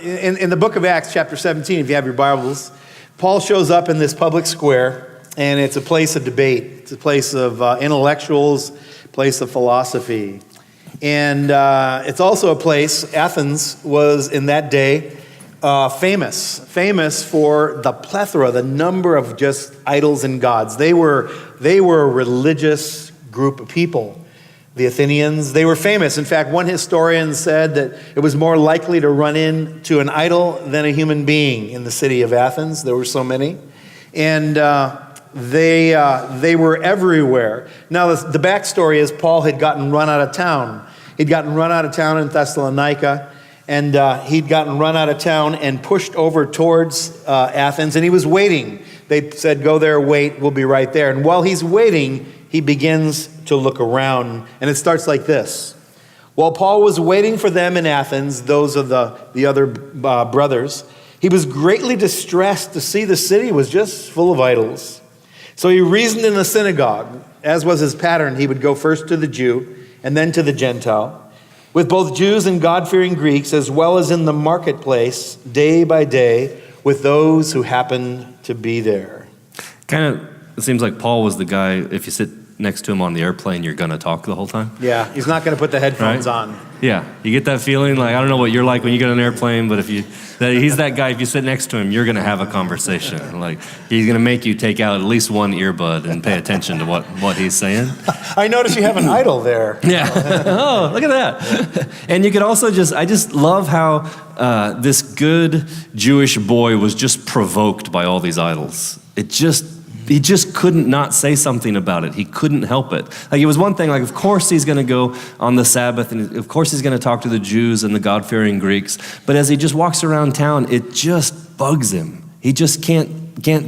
in the book of Acts, chapter 17, if you have your Bibles, Paul shows up in this public square, and it's a place of debate. It's a place of intellectuals, place of philosophy. And it's also a place, Athens was in that day famous for the plethora, the number of just idols and gods. They were a religious group of people. The Athenians, they were famous. In fact, one historian said that it was more likely to run into an idol than a human being in the city of Athens. There were so many. And they were everywhere. Now, the backstory is Paul had gotten run out of town. He'd gotten run out of town in Thessalonica, and he'd gotten run out of town and pushed over towards Athens, and he was waiting. They said, go there, wait, we'll be right there. And while he's waiting, he begins to look around, and it starts like this. While Paul was waiting for them in Athens, those of the other brothers, he was greatly distressed to see the city was just full of idols. So he reasoned in the synagogue. As was his pattern, he would go first to the Jew and then to the Gentile, with both Jews and God-fearing Greeks, as well as in the marketplace, day by day, with those who happened to be there. It seems like Paul was the guy, if you sit next to him on the airplane, you're going to talk the whole time. Yeah, he's not going to put the headphones right? on. Yeah, you get that feeling, like, I don't know what you're like when you get on an airplane, but he's that guy, if you sit next to him, you're going to have a conversation. Like, he's going to make you take out at least one earbud and pay attention to what he's saying. I notice you have an idol there. Yeah. Oh, look at that. And you could also I just love how this good Jewish boy was just provoked by all these idols. He just couldn't not say something about it. He couldn't help it. Like, it was one thing, like, of course he's going to go on the Sabbath, and of course he's going to talk to the Jews and the God-fearing Greeks. But as he just walks around town, it just bugs him. He just can't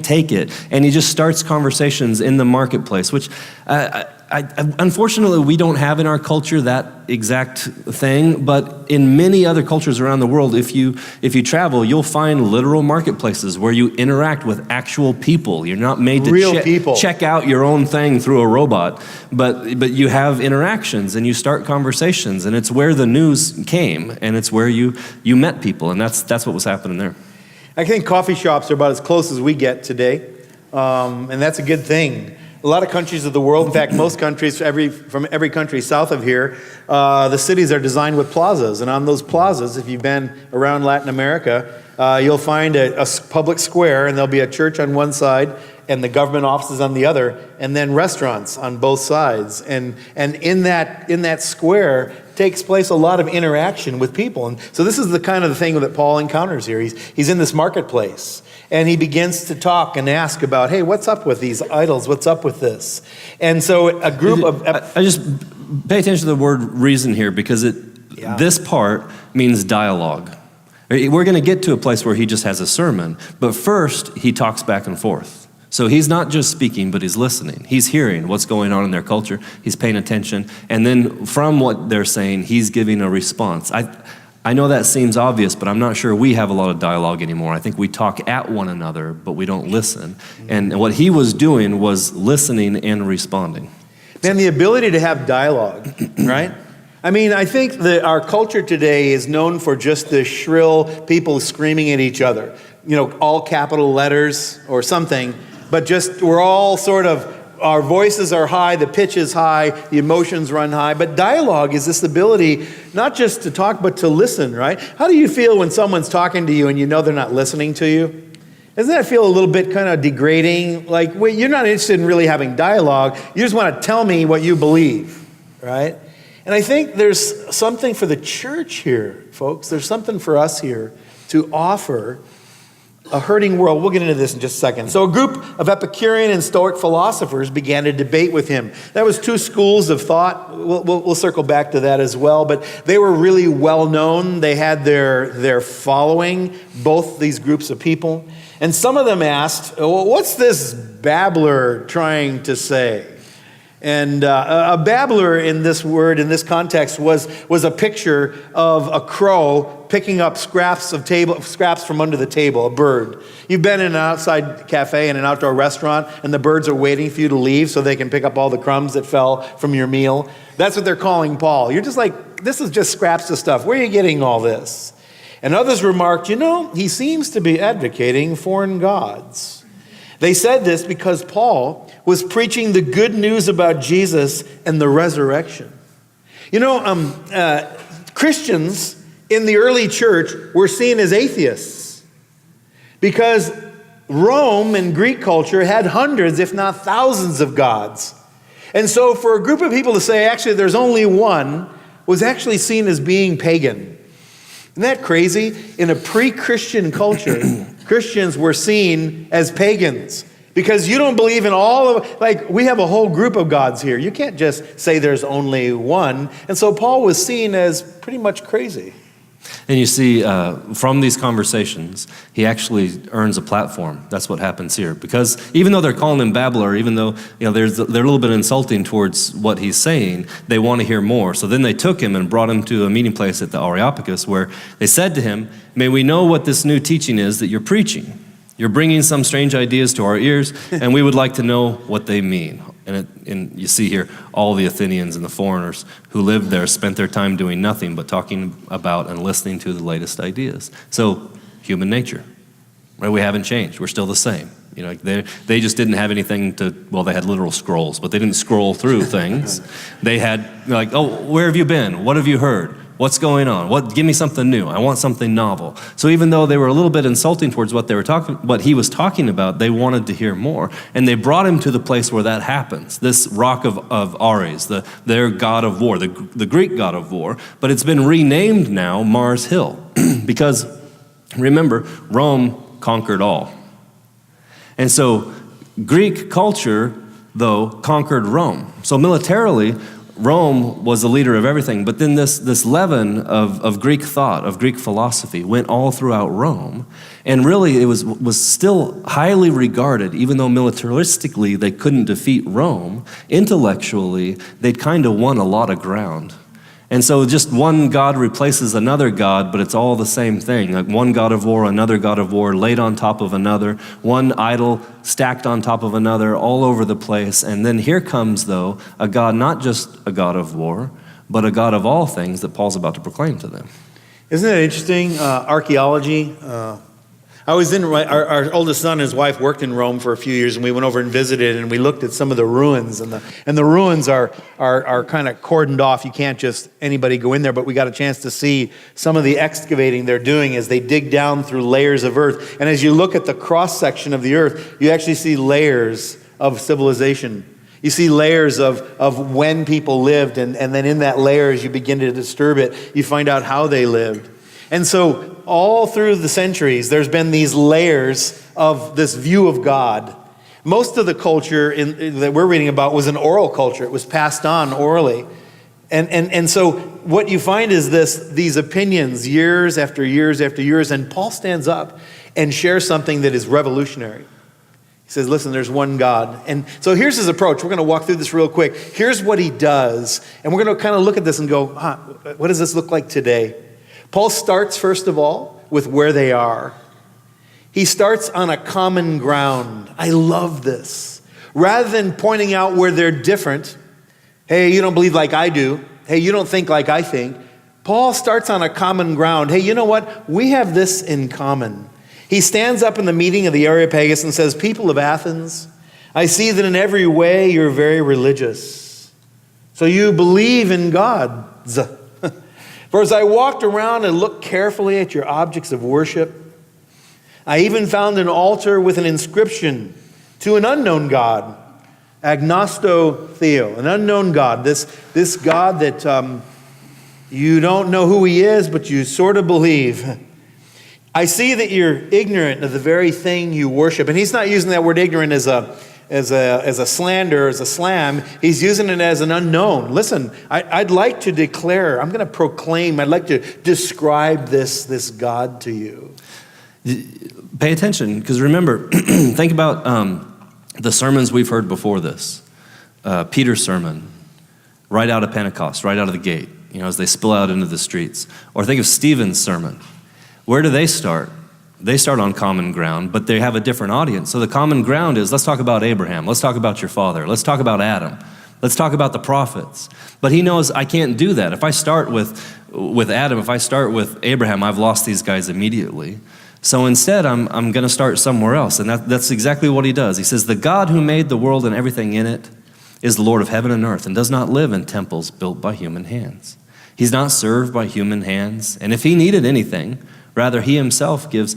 take it. And he just starts conversations in the marketplace, which unfortunately we don't have in our culture that exact thing. But in many other cultures around the world, if you travel, you'll find literal marketplaces where you interact with actual people. You're not made to check out your own thing through a robot, but you have interactions and you start conversations, and it's where the news came, and it's where you met people, and that's what was happening there. I think coffee shops are about as close as we get today, and that's a good thing. A lot of countries of the world, in fact, most countries, from every country south of here, the cities are designed with plazas. And on those plazas, if you've been around Latin America, you'll find a public square, and there'll be a church on one side and the government offices on the other, and then restaurants on both sides. And in that square takes place a lot of interaction with people. And so this is the kind of thing that Paul encounters here. He's in this marketplace, and he begins to talk and ask about, hey, what's up with these idols? What's up with this? And so a group of... I just pay attention to the word reason here, because this part means dialogue. We're going to get to a place where he just has a sermon, but first he talks back and forth. So he's not just speaking, but he's listening. He's hearing what's going on in their culture. He's paying attention. And then from what they're saying, he's giving a response. I know that seems obvious, but I'm not sure we have a lot of dialogue anymore. I think we talk at one another, but we don't listen. And what he was doing was listening and responding. Man, the ability to have dialogue, right? I mean, I think that our culture today is known for just the shrill people screaming at each other. You know, all capital letters or something. But just, we're all sort of, our voices are high, the pitch is high, the emotions run high. But dialogue is this ability not just to talk, but to listen, right? How do you feel when someone's talking to you and you know they're not listening to you? Doesn't that feel a little bit kind of degrading? Like, wait, you're not interested in really having dialogue. You just want to tell me what you believe, right? And I think there's something for the church here, folks. There's something for us here to offer a hurting world. We'll get into this in just a second. So a group of Epicurean and Stoic philosophers began to debate with him. That was two schools of thought. We'll circle back to that as well. But they were really well known. They had their following, both these groups of people. And some of them asked, well, what's this babbler trying to say? And a babbler in this word, in this context, was a picture of a crow picking up scraps from under the table, a bird. You've been in an outside cafe in an outdoor restaurant, and the birds are waiting for you to leave so they can pick up all the crumbs that fell from your meal. That's what they're calling Paul. You're just like, this is just scraps of stuff. Where are you getting all this? And others remarked, he seems to be advocating foreign gods. They said this because Paul was preaching the good news about Jesus and the resurrection. Christians in the early church were seen as atheists because Rome and Greek culture had hundreds, if not thousands, of gods. And so for a group of people to say, actually, there's only one, was actually seen as being pagan. Isn't that crazy? In a pre-Christian culture, Christians were seen as pagans because you don't believe in all of, we have a whole group of gods here. You can't just say there's only one. And so Paul was seen as pretty much crazy. And you see, from these conversations, he actually earns a platform. That's what happens here. Because even though they're calling him babbler, even though they're a little bit insulting towards what he's saying, they want to hear more. So then they took him and brought him to a meeting place at the Areopagus, where they said to him, "May we know what this new teaching is that you're preaching? You're bringing some strange ideas to our ears, and we would like to know what they mean." And you see here, all the Athenians and the foreigners who lived there spent their time doing nothing but talking about and listening to the latest ideas. So, human nature, right? We haven't changed. We're still the same. They just didn't have anything they had literal scrolls, but they didn't scroll through things. They had, where have you been? What have you heard? What's going on? Give me something new. I want something novel. So even though they were a little bit insulting towards what he was talking about, they wanted to hear more. And they brought him to the place where that happens, this rock of Ares, their god of war, the Greek god of war. But it's been renamed now Mars Hill because, remember, Rome conquered all. And so Greek culture, though, conquered Rome. So militarily, Rome was the leader of everything, but then this leaven of Greek thought, of Greek philosophy, went all throughout Rome, and really it was still highly regarded, even though militaristically they couldn't defeat Rome. Intellectually, they'd kind of won a lot of ground. And so just one god replaces another god, but it's all the same thing. Like one god of war, another god of war, laid on top of another, one idol stacked on top of another, all over the place. And then here comes, though, a god, not just a god of war, but a god of all things that Paul's about to proclaim to them. Isn't that interesting? Archaeology. I was our oldest son and his wife worked in Rome for a few years, and we went over and visited, and we looked at some of the ruins, and the ruins are kind of cordoned off. You can't just anybody go in there, but we got a chance to see some of the excavating they're doing as they dig down through layers of earth. And as you look at the cross section of the earth, you actually see layers of civilization. You see layers of when people lived, and then in that layer, as you begin to disturb it, you find out how they lived. And so all through the centuries, there's been these layers of this view of God. Most of the culture that we're reading about was an oral culture. It was passed on orally. And so what you find is these opinions years after years after years, and Paul stands up and shares something that is revolutionary. He says, listen, there's one God. And so here's his approach. We're going to walk through this real quick. Here's what he does. And we're going to kind of look at this and go, what does this look like today? Paul starts, first of all, with where they are. He starts on a common ground. I love this. Rather than pointing out where they're different, hey, you don't believe like I do. Hey, you don't think like I think. Paul starts on a common ground. Hey, you know what? We have this in common. He stands up in the meeting of the Areopagus and says, people of Athens, I see that in every way you're very religious. So you believe in gods. For as I walked around and looked carefully at your objects of worship, I even found an altar with an inscription to an unknown God, agnosto theo, an unknown God, this God that you don't know who he is, but you sort of believe. I see that you're ignorant of the very thing you worship. And he's not using that word ignorant as a slander, as a slam. He's using it as an unknown. Listen, I'd like to declare, I'm going to proclaim, I'd like to describe this God to you. Pay attention, because remember, think about the sermons we've heard before this. Peter's sermon, right out of Pentecost, right out of the gate, as they spill out into the streets. Or think of Stephen's sermon. Where do they start? They start on common ground, but they have a different audience. So the common ground is, let's talk about Abraham. Let's talk about your father. Let's talk about Adam. Let's talk about the prophets. But he knows I can't do that. If I start with with Adam, if I start with Abraham, I've lost these guys immediately. So instead, I'm going to start somewhere else. And that's exactly what he does. He says, the God who made the world and everything in it is the Lord of heaven and earth and does not live in temples built by human hands. He's not served by human hands. And if he needed anything, rather he himself gives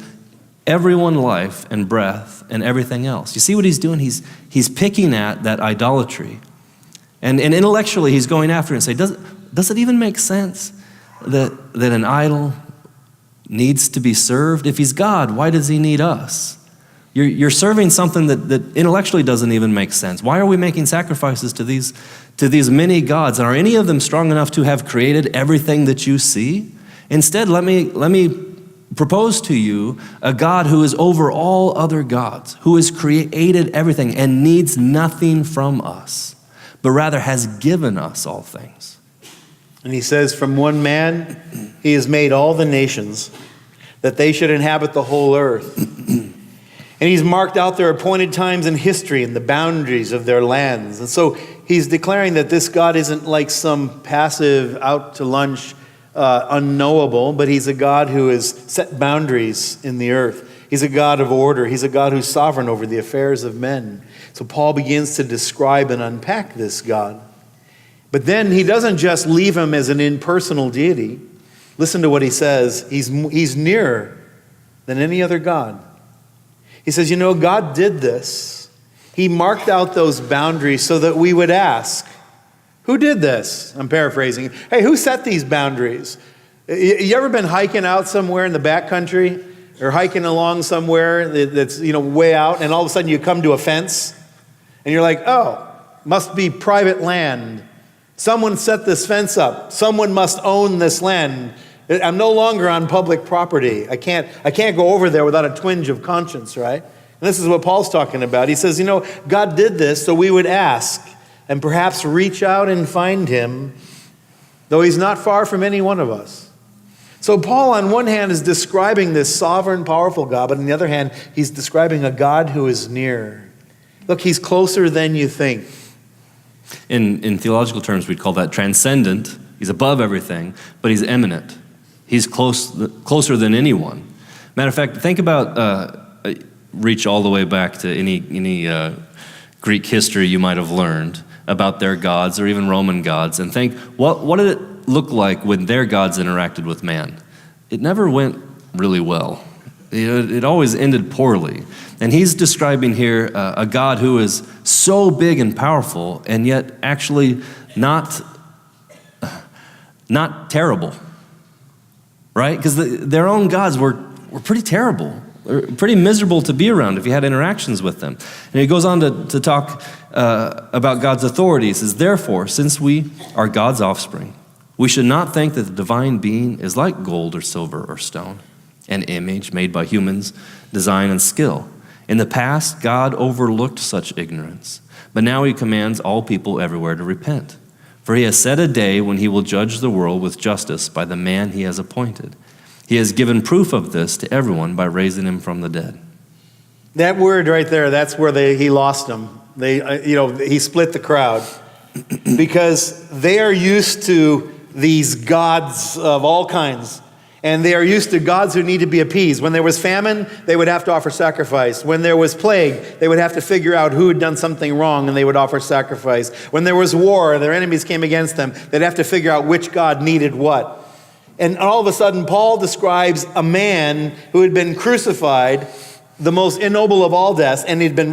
everyone life and breath and everything else. You see what he's doing? He's picking at that idolatry. And intellectually, he's going after it and saying, does it even make sense that an idol needs to be served? If he's God, why does he need us? You're serving something that intellectually doesn't even make sense. Why are we making sacrifices to these many gods? And are any of them strong enough to have created everything that you see? Instead, let me propose to you a God who is over all other gods, who has created everything and needs nothing from us, but rather has given us all things. And he says, from one man, he has made all the nations, that they should inhabit the whole earth. And he's marked out their appointed times in history and the boundaries of their lands. And so he's declaring that this God isn't like some passive, out to lunch, unknowable, but he's a God who has set boundaries in the earth. He's a God of order. He's a God who's sovereign over the affairs of men. So Paul begins to describe and unpack this God. But then he doesn't just leave him as an impersonal deity. Listen to what he says. He's nearer than any other God. He says, God did this. He marked out those boundaries so that we would ask, who did this? I'm paraphrasing. Hey, who set these boundaries? You ever been hiking out somewhere in the backcountry or hiking along somewhere that's, way out, and all of a sudden you come to a fence and you're like, oh, must be private land. Someone set this fence up. Someone must own this land. I'm no longer on public property. I can't go over there without a twinge of conscience, right? And this is what Paul's talking about. He says, God did this so we would ask and perhaps reach out and find him, though he's not far from any one of us. So Paul, on one hand, is describing this sovereign, powerful God, but on the other hand, he's describing a God who is near. Look, he's closer than you think. In theological terms, we'd call that transcendent. He's above everything, but he's immanent. He's closer than anyone. Matter of fact, think about, reach all the way back to any Greek history you might have learned about their gods or even Roman gods, and think, what did it look like when their gods interacted with man? It never went really well. It always ended poorly. And he's describing here a God who is so big and powerful and yet actually not terrible. Right? Because their own gods were pretty terrible, pretty miserable to be around if you had interactions with them. And he goes on to talk about God's authority. He says, therefore, since we are God's offspring, we should not think that the divine being is like gold or silver or stone, an image made by humans' design and skill. In the past, God overlooked such ignorance, but now he commands all people everywhere to repent. For he has set a day when he will judge the world with justice by the man he has appointed. He has given proof of this to everyone by raising him from the dead. That word right there, that's where he lost them. He split the crowd because they are used to these gods of all kinds. And they are used to gods who need to be appeased. When there was famine, they would have to offer sacrifice. When there was plague, they would have to figure out who had done something wrong, and they would offer sacrifice. When there was war, their enemies came against them, they'd have to figure out which god needed what. And all of a sudden, Paul describes a man who had been crucified, the most ignoble of all deaths, and had been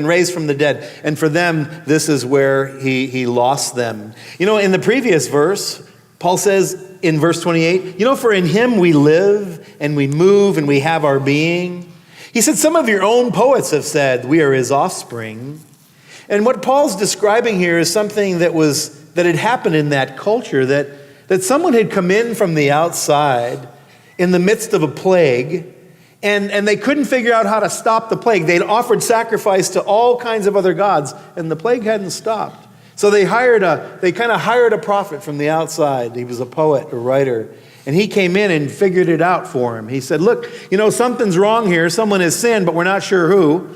raised from the dead. And for them, this is where he lost them. In the previous verse, Paul says, in verse 28, for in him we live and we move and we have our being. He said, some of your own poets have said we are his offspring. And what Paul's describing here is something that had happened in that culture, that someone had come in from the outside in the midst of a plague, and they couldn't figure out how to stop the plague. They'd offered sacrifice to all kinds of other gods, and the plague hadn't stopped. So they hired a prophet from the outside. He was a poet, a writer. And he came in and figured it out for him. He said, look, something's wrong here. Someone has sinned, but we're not sure who.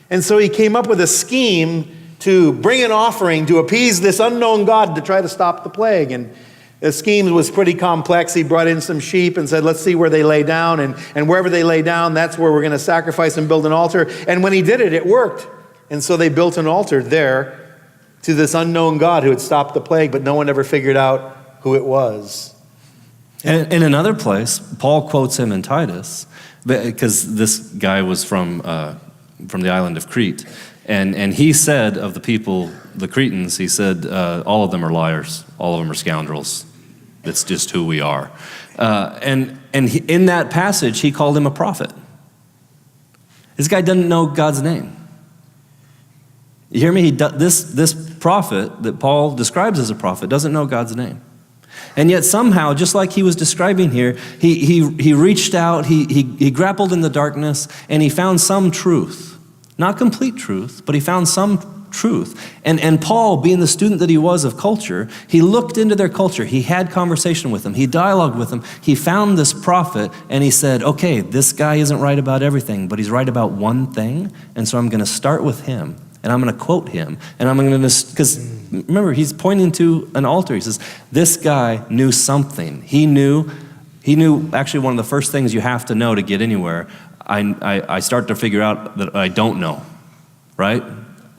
And so he came up with a scheme to bring an offering to appease this unknown God to try to stop the plague. And His scheme was pretty complex. He brought in some sheep and said, let's see where they lay down. And wherever they lay down, that's where we're going to sacrifice and build an altar. And when he did it, it worked. And so they built an altar there to this unknown God who had stopped the plague, but no one ever figured out who it was. And in another place, Paul quotes him in Titus, because this guy was from the island of Crete. And he said of the people, the Cretans, he said, all of them are liars. All of them are scoundrels. It's just who we are. In that passage, he called him a prophet. This guy doesn't know God's name. You hear me? This prophet that Paul describes as a prophet doesn't know God's name. And yet somehow, just like he was describing here, he reached out, he grappled in the darkness, and he found some truth. Not complete truth, but he found some truth. And Paul, being the student that he was of culture, he looked into their culture. He had conversation with them. He dialogued with them. He found this prophet, and he said, okay, this guy isn't right about everything, but he's right about one thing, and so I'm going to start with him. And I'm going to quote him. And I'm going to, because remember, he's pointing to an altar. He says, this guy knew something. He knew actually one of the first things you have to know to get anywhere. I start to figure out that I don't know, right?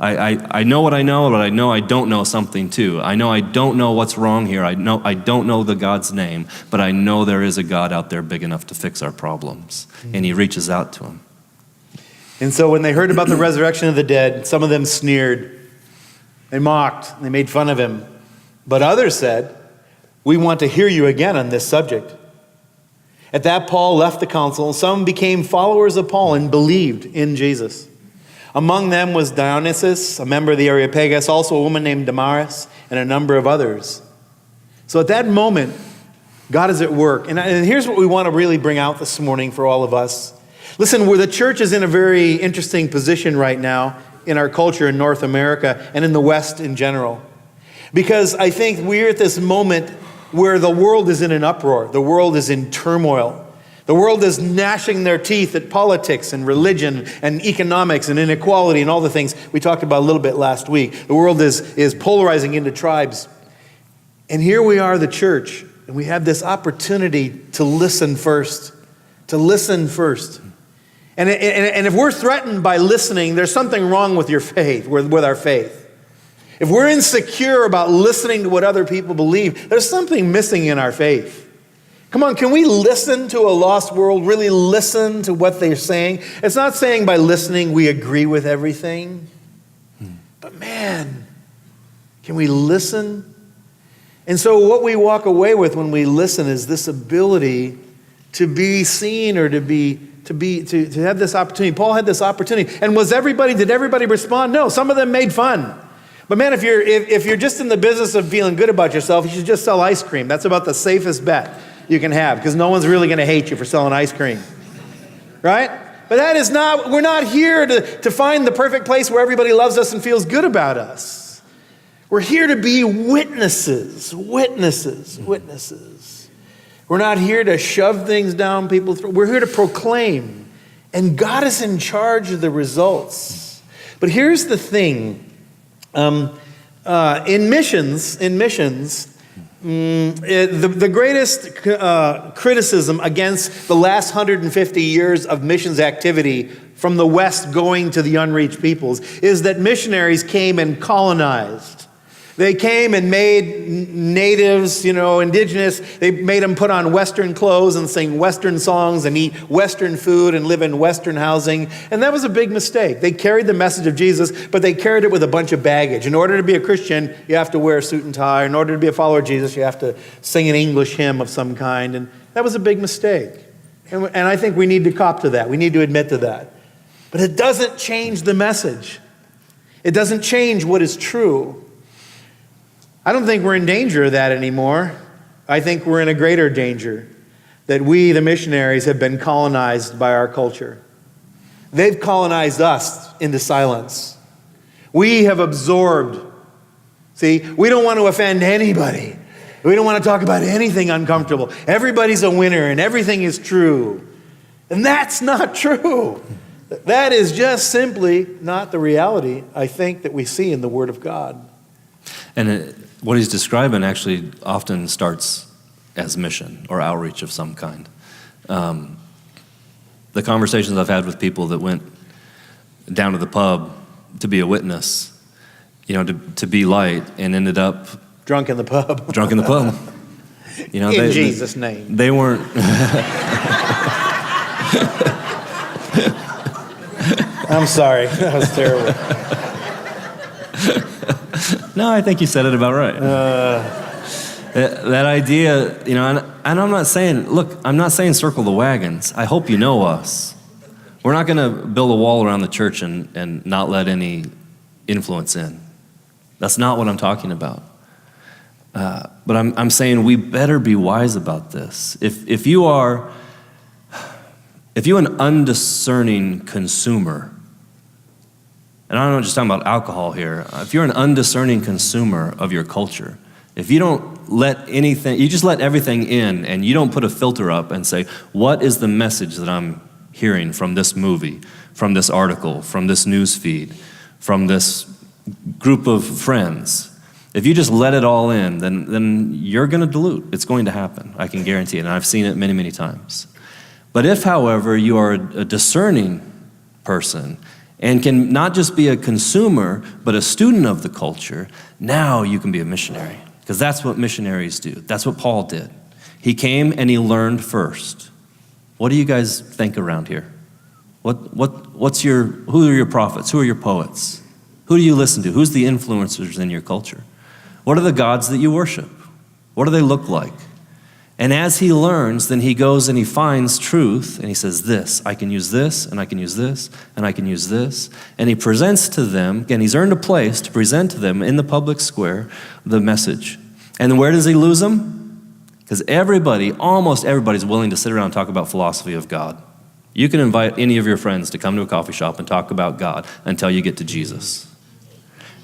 I know what I know, but I know I don't know something too. I know I don't know what's wrong here. I know I don't know the God's name, but I know there is a God out there big enough to fix our problems. And he reaches out to him. And so when they heard about the resurrection of the dead, some of them sneered. They mocked. They made fun of him. But others said, we want to hear you again on this subject. At that, Paul left the council. Some became followers of Paul and believed in Jesus. Among them was Dionysius, a member of the Areopagus, also a woman named Damaris, and a number of others. So at that moment, God is at work. And here's what we want to really bring out this morning for all of us. Listen, the church is in a very interesting position right now in our culture in North America and in the West in general. Because I think we're at this moment where the world is in an uproar. The world is in turmoil. The world is gnashing their teeth at politics and religion and economics and inequality and all the things we talked about a little bit last week. The world is polarizing into tribes. And here we are, the church, and we have this opportunity to listen first. To listen first. And if we're threatened by listening, there's something wrong with your faith, with our faith. If we're insecure about listening to what other people believe, there's something missing in our faith. Come on, can we listen to a lost world, really listen to what they're saying? It's not saying by listening we agree with everything. But man, can we listen? And so what we walk away with when we listen is this ability to be seen or to have this opportunity. Paul had this opportunity. And did everybody respond? No, some of them made fun. But man, if you're just in the business of feeling good about yourself, you should just sell ice cream. That's about the safest bet you can have, because no one's really going to hate you for selling ice cream. Right? But we're not here to find the perfect place where everybody loves us and feels good about us. We're here to be witnesses. We're not here to shove things down people's throats. We're here to proclaim. And God is in charge of the results. But here's the thing. In missions, the greatest criticism against the last 150 years of missions activity from the West going to the unreached peoples is that missionaries came and colonized. They came and made natives, indigenous, they made them put on Western clothes and sing Western songs and eat Western food and live in Western housing. And that was a big mistake. They carried the message of Jesus, but they carried it with a bunch of baggage. In order to be a Christian, you have to wear a suit and tie. In order to be a follower of Jesus, you have to sing an English hymn of some kind. And that was a big mistake. And I think we need to cop to that. We need to admit to that. But it doesn't change the message. It doesn't change what is true. I don't think we're in danger of that anymore. I think we're in a greater danger, that we, the missionaries, have been colonized by our culture. They've colonized us into silence. We have absorbed. See, we don't want to offend anybody. We don't want to talk about anything uncomfortable. Everybody's a winner and everything is true. And that's not true. That is just simply not the reality, I think, that we see in the Word of God. And what he's describing actually often starts as mission or outreach of some kind. The conversations I've had with people that went down to the pub to be a witness, to be light, and ended up drunk in the pub. Drunk in the pub. In Jesus' name. They weren't. I'm sorry. That was terrible. No, I think you said it about right. That idea, and I'm not saying, I'm not saying circle the wagons. I hope you know us. We're not going to build a wall around the church and not let any influence in. That's not what I'm talking about. But I'm saying we better be wise about this. If you're an undiscerning consumer, and I'm not just talking about alcohol here, if you're an undiscerning consumer of your culture, if you don't let anything, you just let everything in and you don't put a filter up and say, what is the message that I'm hearing from this movie, from this article, from this news feed, from this group of friends? If you just let it all in, then you're going to dilute. It's going to happen. I can guarantee it. And I've seen it many, many times. But if, however, you are a discerning person and can not just be a consumer, but a student of the culture, now you can be a missionary. Because that's what missionaries do. That's what Paul did. He came and he learned first. What do you guys think around here? Who are your prophets? Who are your poets? Who do you listen to? Who's the influencers in your culture? What are the gods that you worship? What do they look like? And as he learns, then he goes and he finds truth, and he says, I can use this, and I can use this, and I can use this. And he presents to them, again, he's earned a place to present to them in the public square the message. And where does he lose them? Because almost everybody's willing to sit around and talk about philosophy of God. You can invite any of your friends to come to a coffee shop and talk about God until you get to Jesus.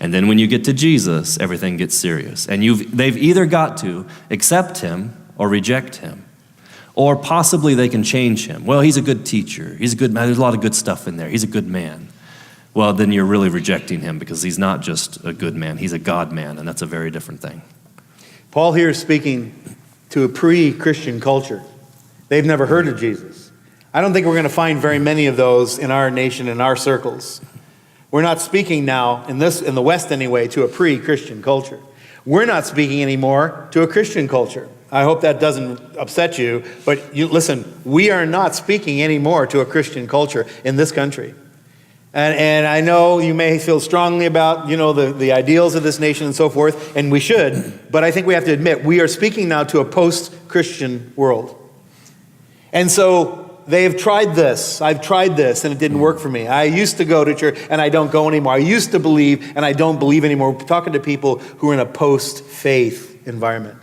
And then when you get to Jesus, everything gets serious. And they've either got to accept him or reject him. Or possibly they can change him. Well, he's a good teacher. He's a good man. There's a lot of good stuff in there. He's a good man. Well, then you're really rejecting him because he's not just a good man. He's a God man, and that's a very different thing. Paul here is speaking to a pre-Christian culture. They've never heard of Jesus. I don't think we're going to find very many of those in our nation, in our circles. We're not speaking now, in the West anyway, to a pre-Christian culture. We're not speaking anymore to a Christian culture. I hope that doesn't upset you, but listen, we are not speaking anymore to a Christian culture in this country. And I know you may feel strongly about, the ideals of this nation and so forth, and we should, but I think we have to admit, we are speaking now to a post-Christian world. And so they've tried this. I've tried this, and it didn't work for me. I used to go to church, and I don't go anymore. I used to believe, and I don't believe anymore. We're talking to people who are in a post-faith environment.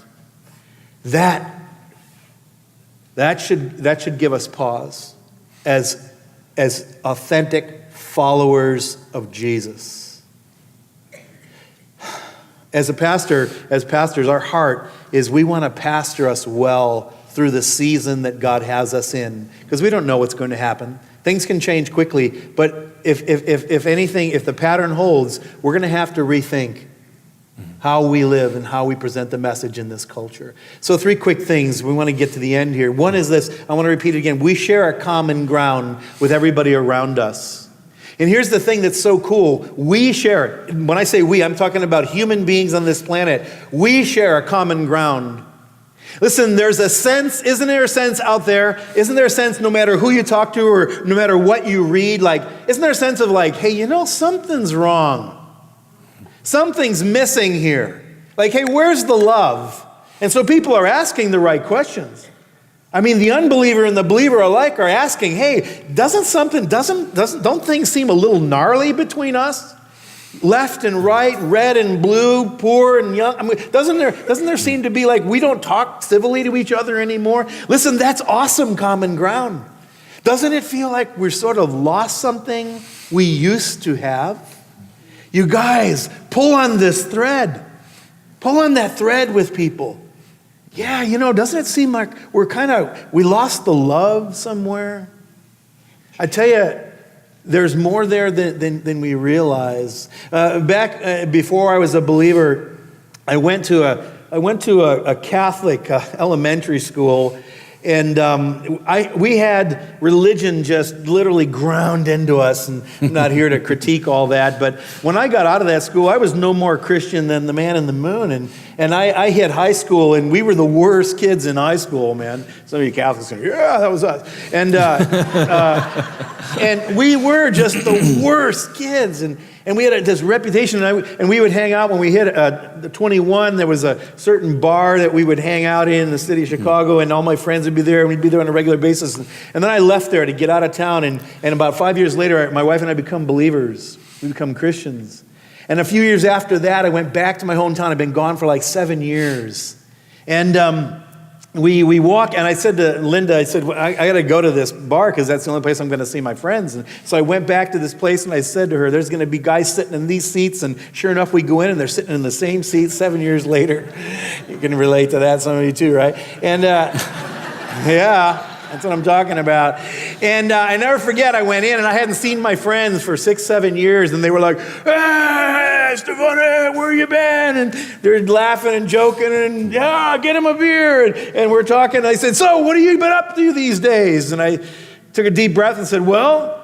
That should give us pause as authentic followers of Jesus. As pastors, our heart is we want to pastor us well through the season that God has us in, because we don't know what's going to happen. Things can change quickly, but if anything, if the pattern holds, we're going to have to rethink how we live and how we present the message in this culture. So 3 quick things. We want to get to the end here. One is this. I want to repeat it again. We share a common ground with everybody around us. And here's the thing that's so cool. We share it. When I say we, I'm talking about human beings on this planet. We share a common ground. Listen, there's a sense, isn't there a sense out there? Isn't there a sense no matter who you talk to or no matter what you read, isn't there a sense of hey, something's wrong. Something's missing here. Hey, where's the love? And so people are asking the right questions. I mean, the unbeliever and the believer alike are asking, hey, don't things seem a little gnarly between us? Left and right, red and blue, poor and young. I mean, doesn't there seem to be we don't talk civilly to each other anymore? Listen, that's awesome common ground. Doesn't it feel like we're sort of lost something we used to have? You guys, pull on this thread. Pull on that thread with people. Yeah, doesn't it seem like we lost the love somewhere? I tell you, there's more there than we realize. Back before I was a believer, I went to a Catholic elementary school, and we had religion just literally ground into us, and I'm not here to critique all that, but when I got out of that school, I was no more Christian than the man in the moon, and I hit high school, and we were the worst kids in high school, man. Some of you Catholics are, yeah, that was us. And we were just the worst kids, and we had this reputation, and we would hang out when we hit the 21. There was a certain bar that we would hang out in the city of Chicago, and all my friends would be there, and we'd be there on a regular basis. And then I left there to get out of town, and about 5 years later, my wife and I become believers. We become Christians. And a few years after that, I went back to my hometown. I'd been gone for like 7 years. And we walk, and I said to Linda, I said, well, I got to go to this bar because that's the only place I'm going to see my friends. And so I went back to this place, and I said to her, there's going to be guys sitting in these seats. And sure enough, we go in, and they're sitting in the same seats 7 years later. You can relate to that, some of you too, right? And yeah. That's what I'm talking about. And I never forget, I went in and I hadn't seen my friends for 6-7 years, and they were like, hey, Stefanik, where you been? And they're laughing and joking, and yeah, get him a beer. And we're talking. And I said, so what have you been up to these days? And I took a deep breath and said, well,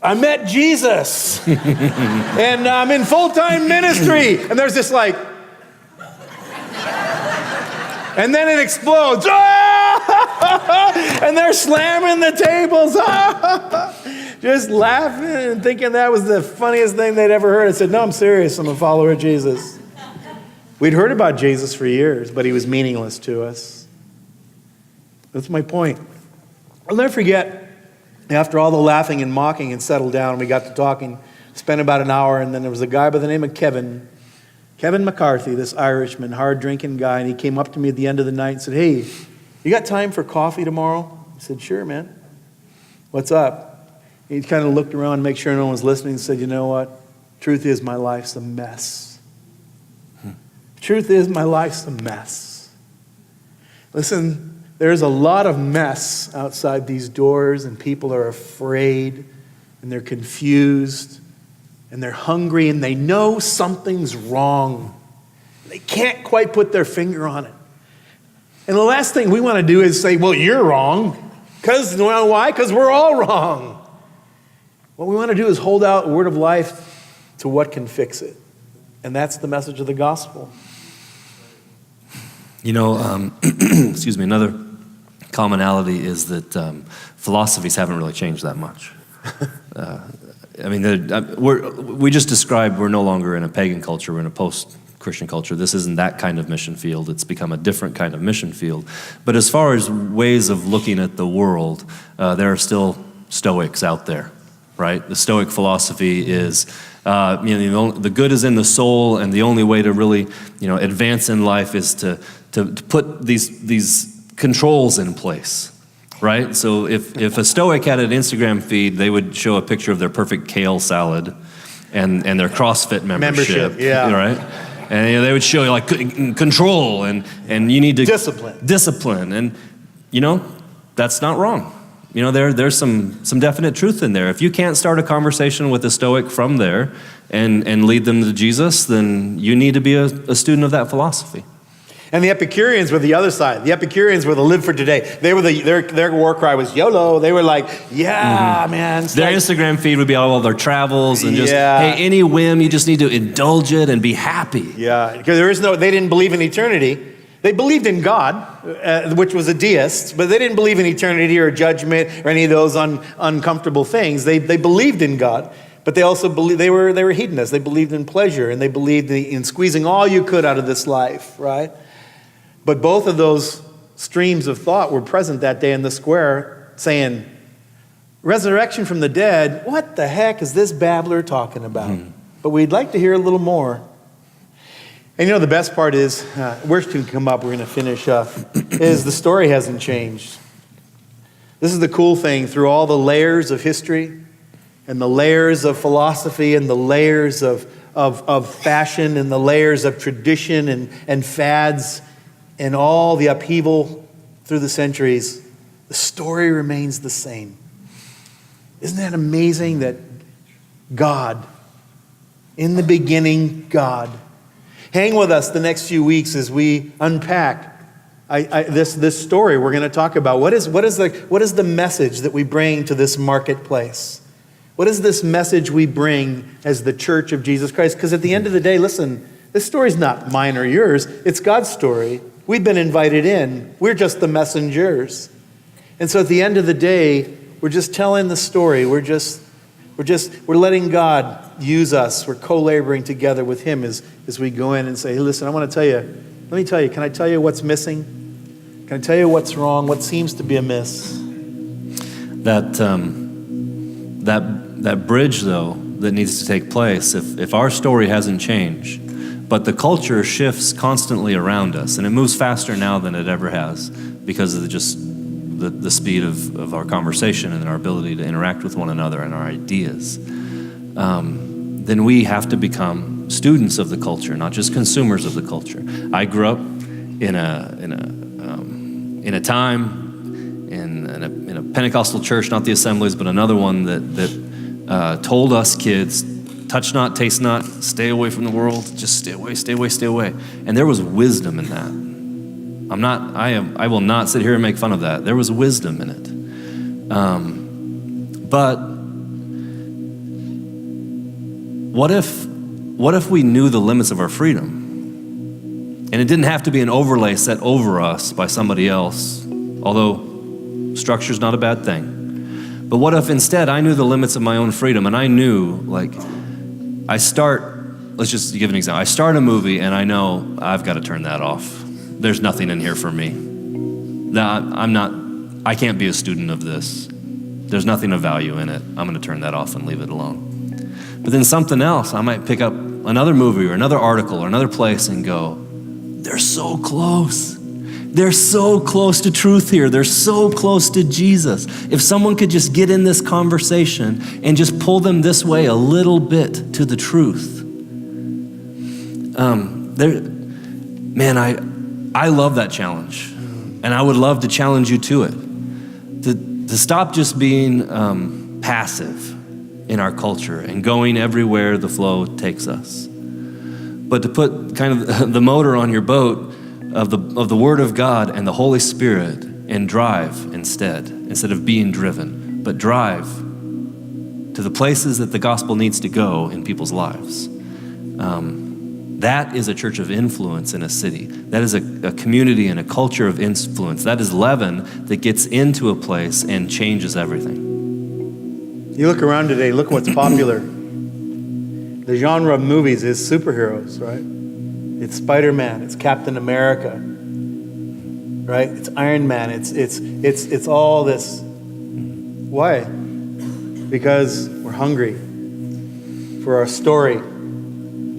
I met Jesus. And I'm in full-time ministry. And there's this like, and then it explodes. And they're slamming the tables. Just laughing and thinking that was the funniest thing they'd ever heard. I said, no, I'm serious. I'm a follower of Jesus. We'd heard about Jesus for years, but he was meaningless to us. That's my point. I'll never forget, after all the laughing and mocking had settled down, we got to talking, spent about an hour, and then there was a guy by the name of Kevin McCarthy, this Irishman, hard-drinking guy, and he came up to me at the end of the night and said, hey, you got time for coffee tomorrow? I said, sure, man. What's up? He kind of looked around to make sure no one was listening and said, you know what? Truth is, my life's a mess. Truth is, my life's a mess. Listen, there's a lot of mess outside these doors, and people are afraid, and they're confused, and they're hungry, and they know something's wrong. They can't quite put their finger on it. And the last thing we want to do is say, well, you're wrong. Well, why? Because we're all wrong. What we want to do is hold out a word of life to what can fix it. And that's the message of the gospel. You know, excuse me, another commonality is that philosophies haven't really changed that much. I mean, we just described we're no longer in a pagan culture, we're in a post-Christian culture. This isn't that kind of mission field. It's become a different kind of mission field. But as far as ways of looking at the world, there are still Stoics out there, right? The Stoic philosophy is, the good is in the soul, and the only way to really, advance in life is to put these controls in place. Right? So if a Stoic had an Instagram feed, they would show a picture of their perfect kale salad and their CrossFit membership. Yeah. Right? And they would show you like control and you need to discipline. And that's not wrong. There's some definite truth in there. If you can't start a conversation with a Stoic from there and lead them to Jesus, then you need to be a student of that philosophy. And the Epicureans were the other side. The Epicureans were the live for today. They were their war cry was YOLO. They were like, yeah, man. Their Instagram feed would be all of their travels and just, hey, any whim, you just need to indulge it and be happy. Yeah, because they didn't believe in eternity. They believed in God, which was a deist, but they didn't believe in eternity or judgment or any of those uncomfortable things. They believed in God. But they also believed they were hedonists. They believed in pleasure, and they believed in squeezing all you could out of this life, right? But both of those streams of thought were present that day in the square saying, resurrection from the dead, what the heck is this babbler talking about? But we'd like to hear a little more. And the best part is, worship can come up, we're going to finish up, is the story hasn't changed. This is the cool thing, through all the layers of history and the layers of philosophy and the layers of fashion and the layers of tradition and fads, and all the upheaval through the centuries, the story remains the same. Isn't that amazing that God, in the beginning, God, Hang with us the next few weeks as we unpack this story we're going to talk about. What is the message that we bring to this marketplace? What is this message we bring as the church of Jesus Christ? Because at the end of the day, listen, this story's not mine or yours. It's God's story. We've been invited in. We're just the messengers. And so at the end of the day, we're just telling the story. We're letting God use us. We're co-laboring together with him as we go in and say, hey, listen, can I tell you what's missing? Can I tell you what's wrong? What seems to be amiss? That bridge, though, that needs to take place, if our story hasn't changed, but the culture shifts constantly around us, and it moves faster now than it ever has because of the speed of our conversation and our ability to interact with one another and our ideas, then we have to become students of the culture, not just consumers of the culture. I grew up in a time in a Pentecostal church, not the Assemblies, but another one that told us kids, touch not, taste not, stay away from the world, just stay away, stay away, stay away. And there was wisdom in that. I will not sit here and make fun of that. There was wisdom in it. But what if we knew the limits of our freedom? And it didn't have to be an overlay set over us by somebody else, although structure's not a bad thing. But what if instead I knew the limits of my own freedom, and I knew, let's just give an example. I start a movie and I know I've got to turn that off. There's nothing in here for me. I can't be a student of this. There's nothing of value in it. I'm going to turn that off and leave it alone. But then something else, I might pick up another movie or another article or another place and go, they're so close. They're so close to truth here. They're so close to Jesus. If someone could just get in this conversation and just pull them this way a little bit to the truth. I love that challenge. And I would love to challenge you to it. To stop just being passive in our culture and going everywhere the flow takes us. But to put kind of the motor on your boat of the Word of God and the Holy Spirit and drive instead of being driven, but drive to the places that the gospel needs to go in people's lives. That is a church of influence in a city. That is a community and a culture of influence. That is leaven that gets into a place and changes everything. You look around today, look what's popular. The genre of movies is superheroes, right? It's Spider-Man, it's Captain America, right? It's Iron Man, it's all this. Why? Because we're hungry for our story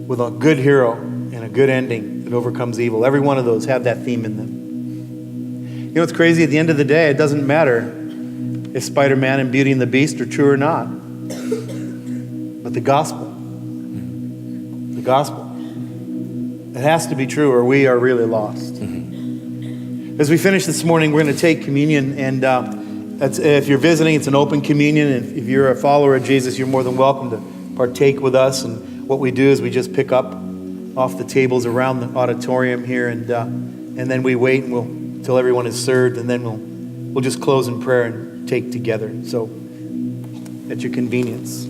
with a good hero and a good ending that overcomes evil. Every one of those have that theme in them. You know what's crazy? At the end of the day, it doesn't matter if Spider-Man and Beauty and the Beast are true or not. But the gospel, it has to be true or we are really lost. Mm-hmm. As we finish this morning, we're going to take communion, and if you're visiting, it's an open communion. And if you're a follower of Jesus, you're more than welcome to partake with us. And what we do is we just pick up off the tables around the auditorium here, and then we wait until everyone is served, and then we'll just close in prayer and take together. So at your convenience.